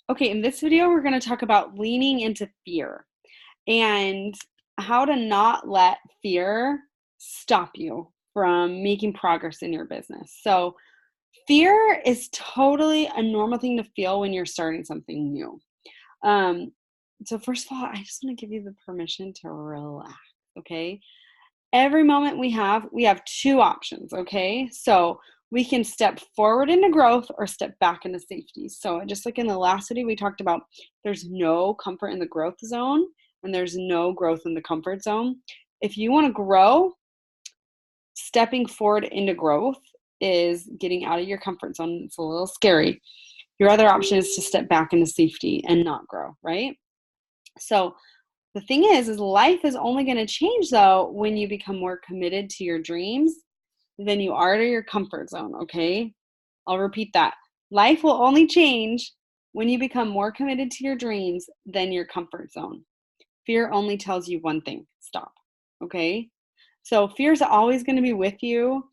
Okay, in this video, we're going to talk about leaning into fear and how to not let fear stop you from making progress in your business. So, fear is totally a normal thing to feel when you're starting something new. Um, so, first of all, I just want to give you the permission to relax, okay? Every moment we have two options, okay? So we can step forward into growth or step back into safety. So just like in the last video we talked about, there's no comfort in the growth zone and there's no growth in the comfort zone. If you want to grow, stepping forward into growth is getting out of your comfort zone. It's a little scary. Your other option is to step back into safety and not grow, right? So the thing is life is only going to change though when you become more committed to your dreams than you are to your comfort zone, okay? I'll repeat that. Life will only change when you become more committed to your dreams than your comfort zone. Fear only tells you one thing: stop, okay? So fear is always going to be with you.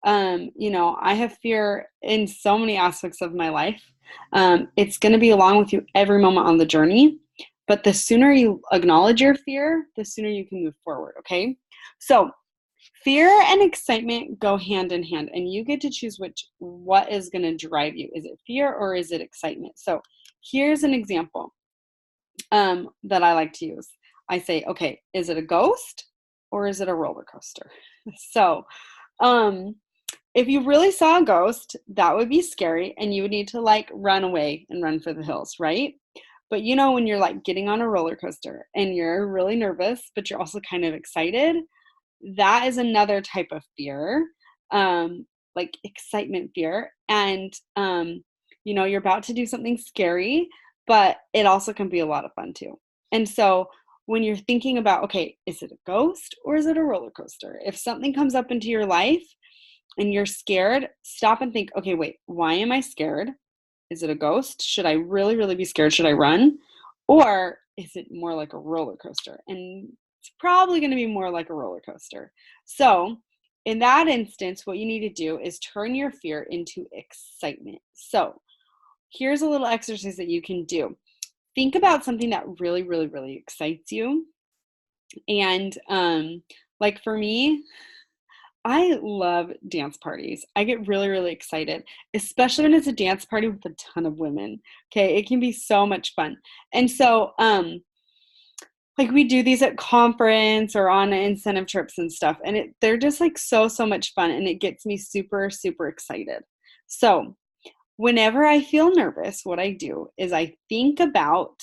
I have fear in so many aspects of my life. It's going to be along with you every moment on the journey. But the sooner you acknowledge your fear, the sooner you can move forward, okay? So fear and excitement go hand in hand, and you get to choose what is going to drive you. Is it fear or is it excitement? So here's an example that I like to use. I say, okay, is it a ghost or is it a roller coaster? So um, if you really saw a ghost, that would be scary and you would need to like run away and run for the hills, right? But when you're like getting on a roller coaster and you're really nervous, but you're also kind of excited, that is another type of fear, like excitement fear. And, you're about to do something scary, but it also can be a lot of fun too. And so when you're thinking about, okay, is it a ghost or is it a roller coaster? If something comes up into your life and you're scared, stop and think, okay, wait, why am I scared? Is it a ghost? Should I really, really be scared? Should I run? Or is it more like a roller coaster? And it's probably going to be more like a roller coaster. So, in that instance, what you need to do is turn your fear into excitement. So, here's a little exercise that you can do. Think about something that really, really, really excites you. And, like for me, I love dance parties. I get really, really excited, especially when it's a dance party with a ton of women. Okay, it can be so much fun. And so, like we do these at conference or on incentive trips and stuff, and they're just like so much fun, and it gets me super, super excited. So, whenever I feel nervous, what I do is I think about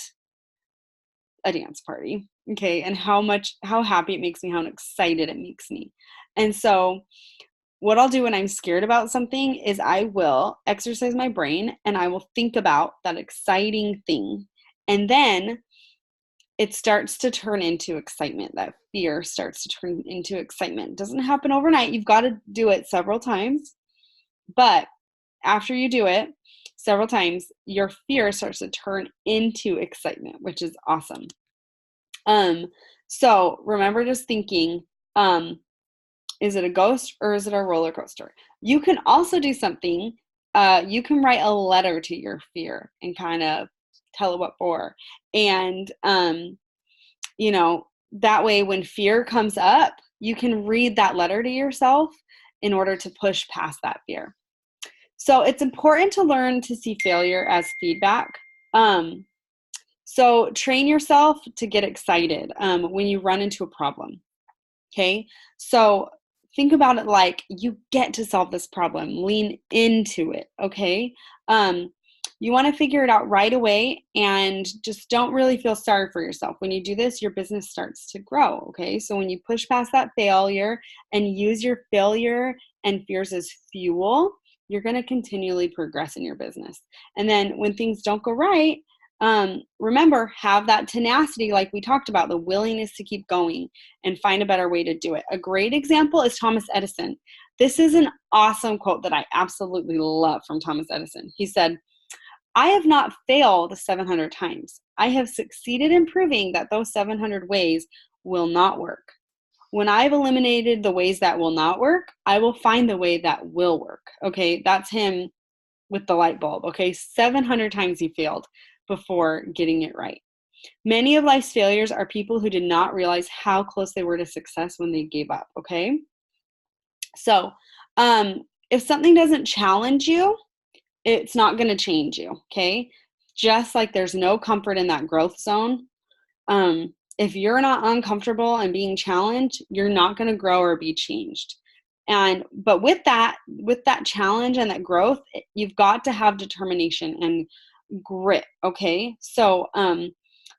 a dance party, okay, and how happy it makes me, how excited it makes me. And so what I'll do when I'm scared about something is I will exercise my brain and I will think about that exciting thing. And then it starts to turn into excitement. That fear starts to turn into excitement. It doesn't happen overnight. You've got to do it several times. But after you do it several times, your fear starts to turn into excitement, which is awesome. Um, so remember just thinking, is it a ghost or is it a roller coaster? You can also do something. You can write a letter to your fear and kind of tell it what for. And, that way when fear comes up, you can read that letter to yourself in order to push past that fear. So it's important to learn to see failure as feedback. So train yourself to get excited when you run into a problem. Okay, so think about it like you get to solve this problem. Lean into it. Okay, you want to figure it out right away, and just don't really feel sorry for yourself. When you do this, your business starts to grow. Okay, so when you push past that failure and use your failure and fears as fuel, you're going to continually progress in your business. And then when things don't go right, remember, have that tenacity, like we talked about, the willingness to keep going and find a better way to do it. A great example is Thomas Edison. This is an awesome quote that I absolutely love from Thomas Edison. He said, "I have not failed 700 times. I have succeeded in proving that those 700 ways will not work. When I've eliminated the ways that will not work, I will find the way that will work." Okay, that's him with the light bulb. Okay, 700 times he failed. before getting it right. Many of life's failures are people who did not realize how close they were to success when they gave up, okay? So, if something doesn't challenge you, it's not going to change you, okay? Just like there's no comfort in that growth zone. If you're not uncomfortable and being challenged, you're not going to grow or be changed. But with that challenge and that growth, you've got to have determination and grit, okay? So,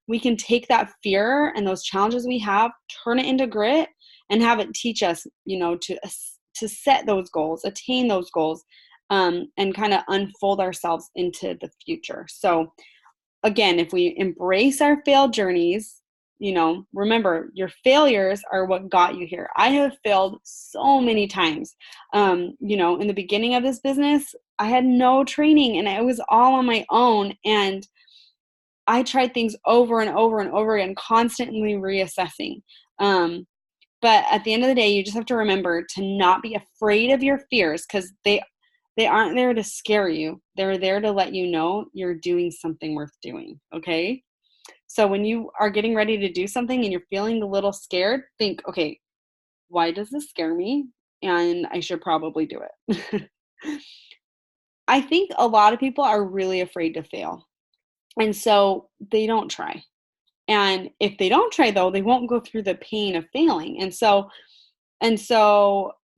we can take that fear and those challenges we have, turn it into grit, and have it teach us, to set those goals, attain those goals, and kind of unfold ourselves into the future. So again, if we embrace our failed journeys, remember, your failures are what got you here. I have failed so many times. In the beginning of this business, I had no training and it was all on my own. And I tried things over and over and over again, constantly reassessing. But at the end of the day, you just have to remember to not be afraid of your fears, because they aren't there to scare you. They're there to let you know you're doing something worth doing, okay? So when you are getting ready to do something and you're feeling a little scared, think, okay, why does this scare me? And I should probably do it. I think a lot of people are really afraid to fail. And so they don't try. And if they don't try, though, they won't go through the pain of failing. And so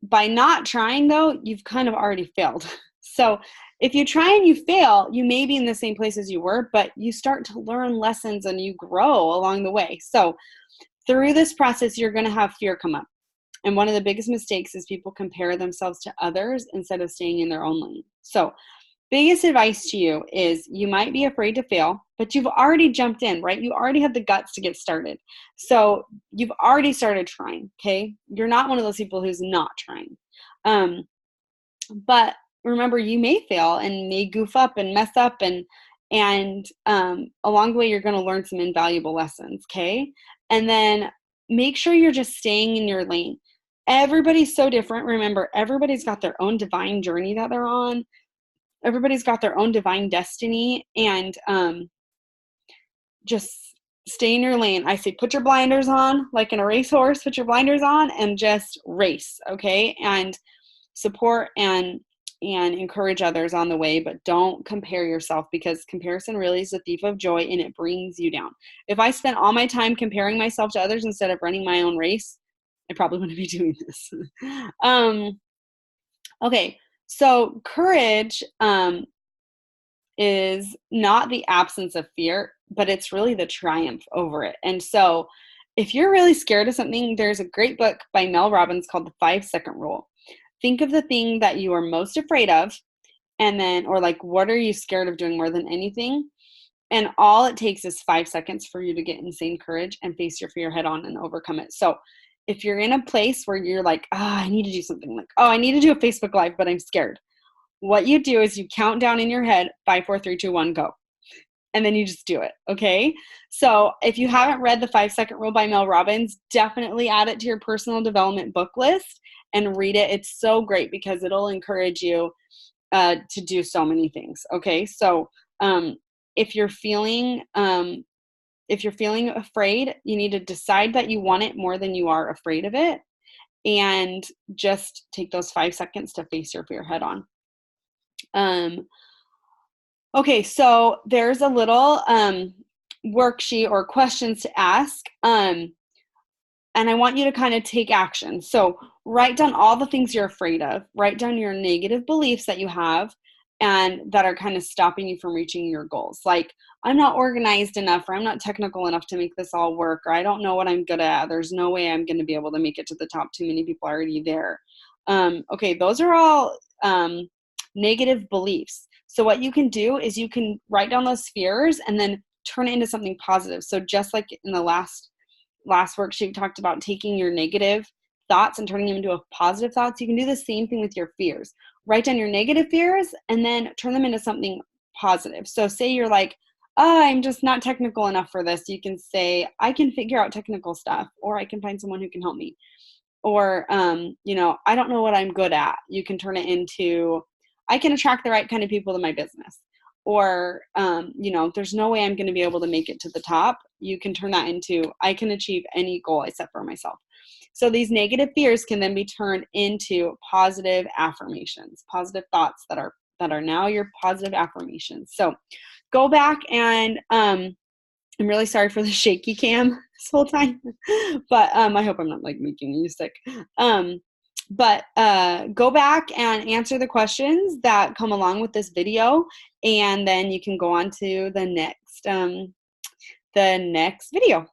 by not trying, though, you've kind of already failed. So if you try and you fail, you may be in the same place as you were, but you start to learn lessons and you grow along the way. So through this process, you're going to have fear come up. And one of the biggest mistakes is people compare themselves to others instead of staying in their own lane. So biggest advice to you is you might be afraid to fail, but you've already jumped in, right? You already have the guts to get started. So you've already started trying, okay? You're not one of those people who's not trying. But remember, you may fail and may goof up and mess up, and along the way, you're going to learn some invaluable lessons, okay? And then make sure you're just staying in your lane. Everybody's so different. Remember, everybody's got their own divine journey that they're on. Everybody's got their own divine destiny, and just stay in your lane. I say put your blinders on, like in a racehorse, put your blinders on and just race, okay? And support and encourage others on the way, but don't compare yourself, because comparison really is a thief of joy and it brings you down. If I spent all my time comparing myself to others instead of running my own race, I probably wouldn't be doing this. Okay. So courage is not the absence of fear, but it's really the triumph over it. And so if you're really scared of something, there's a great book by Mel Robbins called The 5-Second Rule. Think of the thing that you are most afraid of, and then, or like, what are you scared of doing more than anything? And all it takes is 5 seconds for you to get insane courage and face your fear head on and overcome it. So if you're in a place where you're like, I need to do something, like, I need to do a Facebook Live, but I'm scared. What you do is you count down in your head, 5, 4, 3, 2, 1, go. And then you just do it, okay? So if you haven't read The 5-Second Rule by Mel Robbins, definitely add it to your personal development book list and read it. It's so great because it'll encourage you to do so many things, okay? So if you're feeling afraid, you need to decide that you want it more than you are afraid of it, and just take those 5 seconds to face your fear head on. Okay, so there's a little worksheet or questions to ask, and I want you to kind of take action. So write down all the things you're afraid of. Write down your negative beliefs that you have and that are kind of stopping you from reaching your goals. Like, I'm not organized enough, or I'm not technical enough to make this all work, or I don't know what I'm good at. There's no way I'm going to be able to make it to the top. Too many people are already there. Okay, those are all negative beliefs. So what you can do is you can write down those fears and then turn it into something positive. So just like in the last worksheet, we talked about taking your negative thoughts and turning them into a positive thoughts. You can do the same thing with your fears. Write down your negative fears and then turn them into something positive. So say you're like, I'm just not technical enough for this. You can say, I can figure out technical stuff, or I can find someone who can help me. Or, I don't know what I'm good at. You can turn it into, I can attract the right kind of people to my business. or, there's no way I'm going to be able to make it to the top, you can turn that into, I can achieve any goal I set for myself. So these negative fears can then be turned into positive affirmations, positive thoughts that are now your positive affirmations. So go back and I'm really sorry for the shaky cam this whole time, but I hope I'm not like making you sick. But go back and answer the questions that come along with this video, and then you can go on to the next video.